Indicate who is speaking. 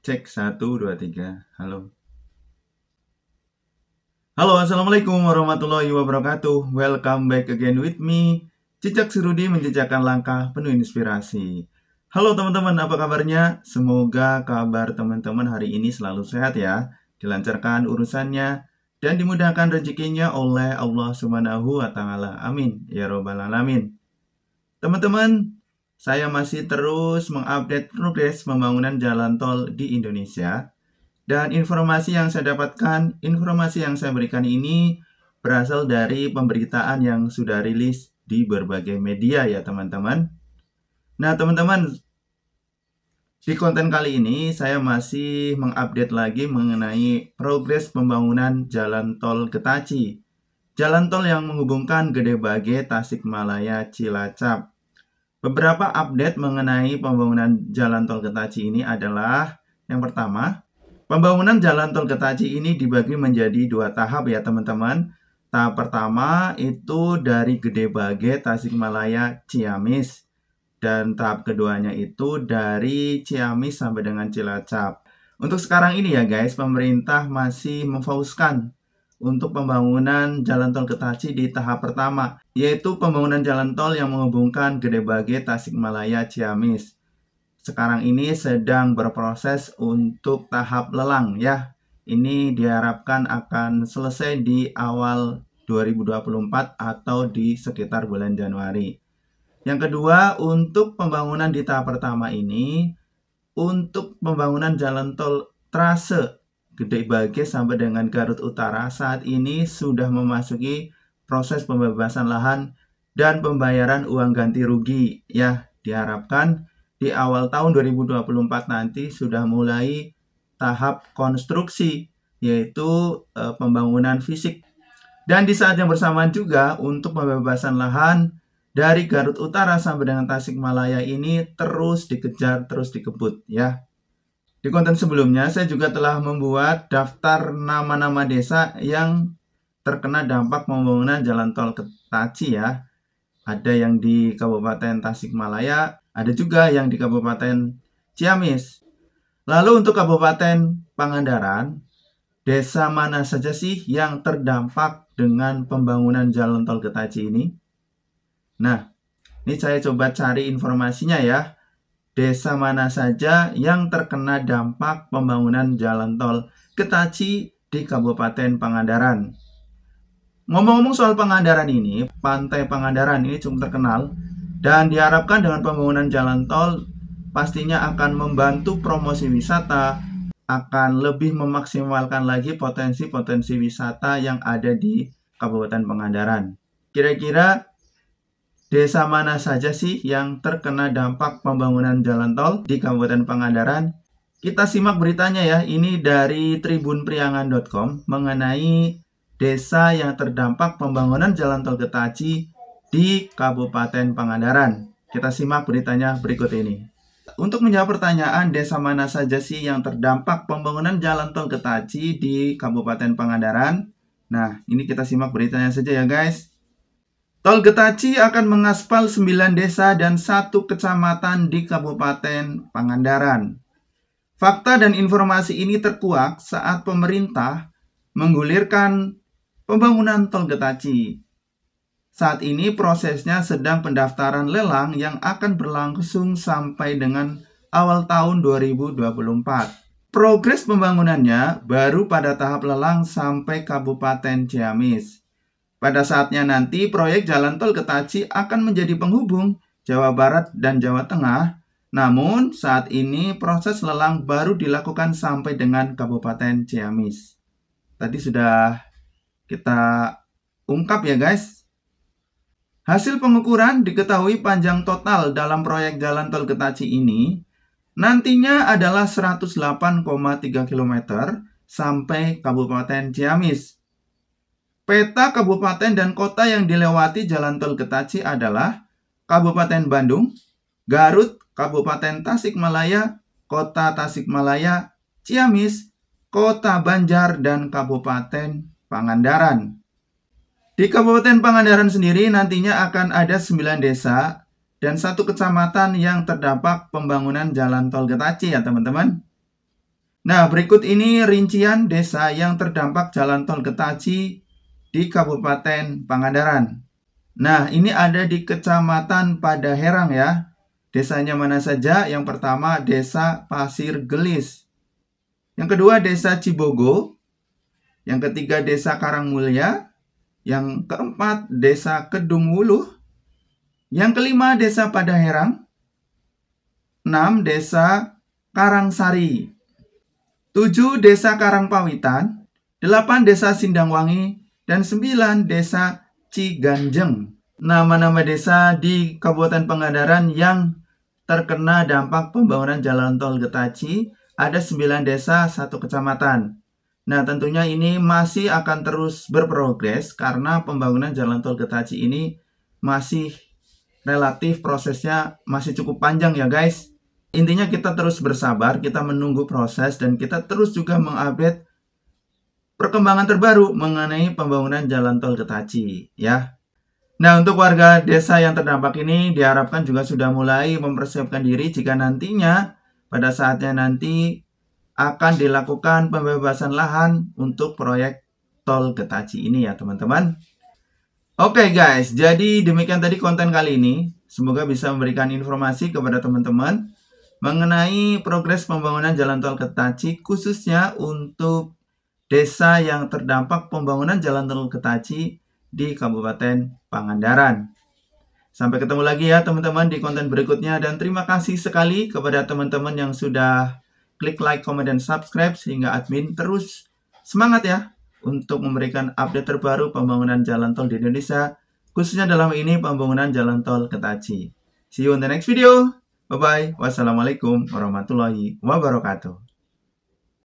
Speaker 1: Cek 1, 2, 3. Halo. Halo, assalamualaikum warahmatullahi wabarakatuh. Welcome back again with me, Cicak Surudi, menjejakkan langkah penuh inspirasi. Halo teman-teman, apa kabarnya? Semoga kabar teman-teman hari ini selalu sehat ya, dilancarkan urusannya dan dimudahkan rezekinya oleh Allah Subhanahu wa Ta'ala. Amin ya Robbal 'Alamin. Teman-teman, saya masih terus mengupdate progres pembangunan jalan tol di Indonesia. Dan informasi yang saya dapatkan, informasi yang saya berikan ini berasal dari pemberitaan yang sudah rilis di berbagai media ya teman-teman. Nah teman-teman, di konten kali ini saya masih mengupdate lagi mengenai progres pembangunan jalan tol Getaci. Jalan tol yang menghubungkan Gede Bage, Tasikmalaya, Cilacap. Beberapa update mengenai pembangunan jalan tol Getaci ini adalah yang pertama, pembangunan jalan tol Getaci ini dibagi menjadi 2 tahap ya teman-teman. Tahap pertama itu dari Gede Bage, Tasikmalaya, Ciamis. Dan tahap keduanya itu dari Ciamis sampai dengan Cilacap. Untuk sekarang ini ya guys, pemerintah masih memfokuskan untuk pembangunan jalan tol Getaci di tahap pertama, yaitu pembangunan jalan tol yang menghubungkan Gede Bage, Tasikmalaya, Ciamis. Sekarang ini sedang berproses untuk tahap lelang ya. Ini diharapkan akan selesai di awal 2024 atau di sekitar bulan Januari. Yang kedua, untuk pembangunan di tahap pertama ini, untuk pembangunan jalan tol trase Gede Bage sampai dengan Garut Utara saat ini sudah memasuki proses pembebasan lahan dan pembayaran uang ganti rugi ya. Diharapkan di awal tahun 2024 nanti sudah mulai tahap konstruksi, yaitu pembangunan fisik. Dan di saat yang bersamaan juga untuk pembebasan lahan dari Garut Utara sampai dengan Tasikmalaya ini terus dikejar, terus dikebut ya. Di konten sebelumnya saya juga telah membuat daftar nama-nama desa yang terkena dampak pembangunan jalan tol Getaci ya. Ada yang di Kabupaten Tasikmalaya, ada juga yang di Kabupaten Ciamis. Lalu untuk Kabupaten Pangandaran, desa mana saja sih yang terdampak dengan pembangunan jalan tol Getaci ini? Nah, ini saya coba cari informasinya ya. Desa mana saja yang terkena dampak pembangunan jalan tol Getaci di Kabupaten Pangandaran. Ngomong-ngomong soal Pangandaran ini, Pantai Pangandaran ini cukup terkenal dan diharapkan dengan pembangunan jalan tol pastinya akan membantu promosi wisata, akan lebih memaksimalkan lagi potensi-potensi wisata yang ada di Kabupaten Pangandaran. Kira-kira desa mana saja sih yang terkena dampak pembangunan jalan tol di Kabupaten Pangandaran? Kita simak beritanya ya, ini dari tribunpriangan.com mengenai desa yang terdampak pembangunan jalan tol Getaci di Kabupaten Pangandaran. Kita simak beritanya berikut ini. Untuk menjawab pertanyaan desa mana saja sih yang terdampak pembangunan jalan tol Getaci di Kabupaten Pangandaran? Nah, ini kita simak beritanya saja ya guys. Tol Getaci akan mengaspal 9 desa dan 1 kecamatan di Kabupaten Pangandaran. Fakta dan informasi ini terkuak saat pemerintah menggulirkan pembangunan tol Getaci. Saat ini prosesnya sedang pendaftaran lelang yang akan berlangsung sampai dengan awal tahun 2024. Progres pembangunannya baru pada tahap lelang sampai Kabupaten Ciamis. Pada saatnya nanti proyek jalan tol Getaci akan menjadi penghubung Jawa Barat dan Jawa Tengah. Namun saat ini proses lelang baru dilakukan sampai dengan Kabupaten Ciamis. Tadi sudah kita ungkap ya guys. Hasil pengukuran diketahui panjang total dalam proyek jalan tol Getaci ini nantinya adalah 108,3 km sampai Kabupaten Ciamis. Peta kabupaten dan kota yang dilewati jalan tol Getaci adalah Kabupaten Bandung, Garut, Kabupaten Tasikmalaya, Kota Tasikmalaya, Ciamis, Kota Banjar, dan Kabupaten Pangandaran. Di Kabupaten Pangandaran sendiri nantinya akan ada 9 desa dan 1 kecamatan yang terdampak pembangunan jalan tol Getaci ya teman-teman. Nah, berikut ini rincian desa yang terdampak jalan tol Getaci di Kabupaten Pangandaran. Nah, ini ada di Kecamatan Padaherang ya. Desanya mana saja? Yang pertama, Desa Pasir Gelis. Yang kedua, Desa Cibogo. Yang ketiga, Desa Karangmulya. Yang keempat, Desa Kedung Wuluh. Yang kelima, Desa Padaherang. 6, Desa Karangsari. 7, Desa Karangpawitan. 8, Desa Sindangwangi. Dan 9, Desa Ciganjeng. Nama-nama desa di Kabupaten Pangandaran yang terkena dampak pembangunan jalan tol Getaci ada 9 desa, 1 kecamatan. Nah, tentunya ini masih akan terus berprogres karena pembangunan jalan tol Getaci ini masih relatif prosesnya masih cukup panjang ya guys. Intinya kita terus bersabar, kita menunggu proses dan kita terus juga mengupdate perkembangan terbaru mengenai pembangunan jalan tol Getaci ya. Nah, untuk warga desa yang terdampak ini diharapkan juga sudah mulai mempersiapkan diri jika nantinya pada saatnya nanti akan dilakukan pembebasan lahan untuk proyek tol Getaci ini ya teman-teman. Oke guys, jadi demikian tadi konten kali ini. Semoga bisa memberikan informasi kepada teman-teman mengenai progres pembangunan jalan tol Getaci khususnya untuk desa yang terdampak pembangunan jalan tol Getaci di Kabupaten Pangandaran. Sampai ketemu lagi ya teman-teman di konten berikutnya dan terima kasih sekali kepada teman-teman yang sudah klik like, komen, dan subscribe sehingga admin terus semangat ya untuk memberikan update terbaru pembangunan jalan tol di Indonesia khususnya dalam ini pembangunan jalan tol Getaci. See you in the next video. Bye-bye. Wassalamualaikum warahmatullahi wabarakatuh.